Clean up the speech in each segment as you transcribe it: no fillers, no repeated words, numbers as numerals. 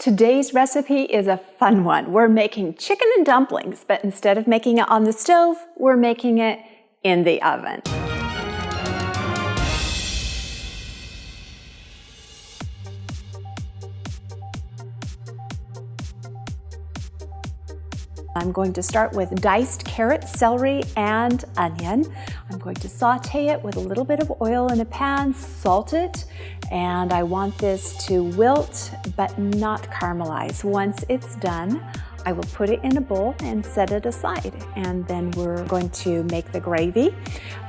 Today's recipe is a fun one. We're making chicken and dumplings, but instead of making it on the stove, we're making it in the oven. I'm going to start with diced carrot, celery, and onion. I'm going to saute it with a little bit of oil in a pan, salt it, and I want this to wilt but not caramelize. Once it's done, I will put it in a bowl and set it aside. And then we're going to make the gravy,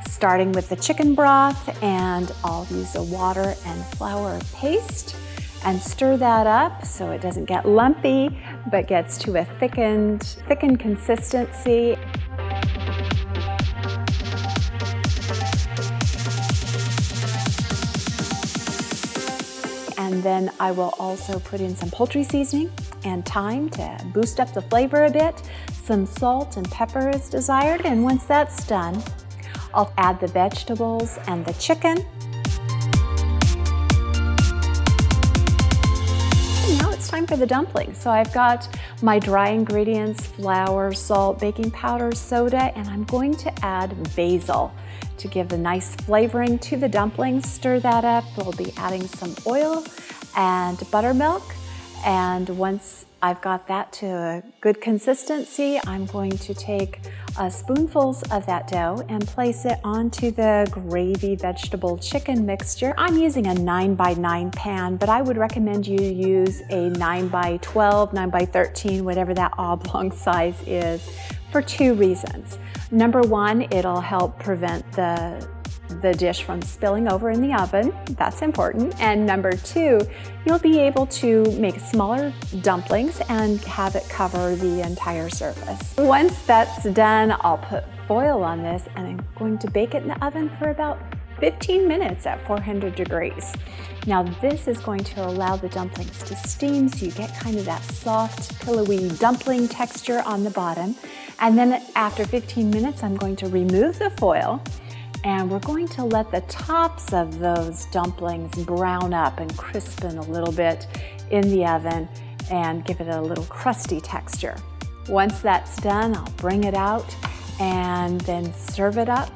starting with the chicken broth, and I'll use a water and flour paste and stir that up so it doesn't get lumpy, but gets to a thickened consistency. And then I will also put in some poultry seasoning and thyme to boost up the flavor a bit. Some salt and pepper is desired, and once that's done, I'll add the vegetables and the chicken. Now it's time for the dumplings. So I've got my dry ingredients, flour, salt, baking powder, soda, and I'm going to add basil to give a nice flavoring to the dumplings. Stir that up. We'll be adding some oil and buttermilk. And once I've got that to a good consistency, I'm going to take spoonfuls of that dough and place it onto the gravy vegetable chicken mixture. I'm using a 9x9 pan, but I would recommend you use a 9x12, 9x13, whatever that oblong size is, for two reasons. Number one, it'll help prevent the dish from spilling over in the oven. That's important. And number two, you'll be able to make smaller dumplings and have it cover the entire surface. Once that's done, I'll put foil on this and I'm going to bake it in the oven for about 15 minutes at 400 degrees. Now this is going to allow the dumplings to steam so you get kind of that soft, pillowy dumpling texture on the bottom. And then after 15 minutes, I'm going to remove the foil and we're going to let the tops of those dumplings brown up and crispen a little bit in the oven and give it a little crusty texture. Once that's done, I'll bring it out and then serve it up.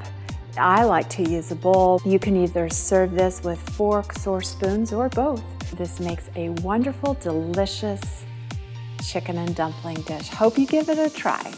I like to use a bowl. You can either serve this with forks or spoons or both. This makes a wonderful, delicious chicken and dumpling dish. Hope you give it a try.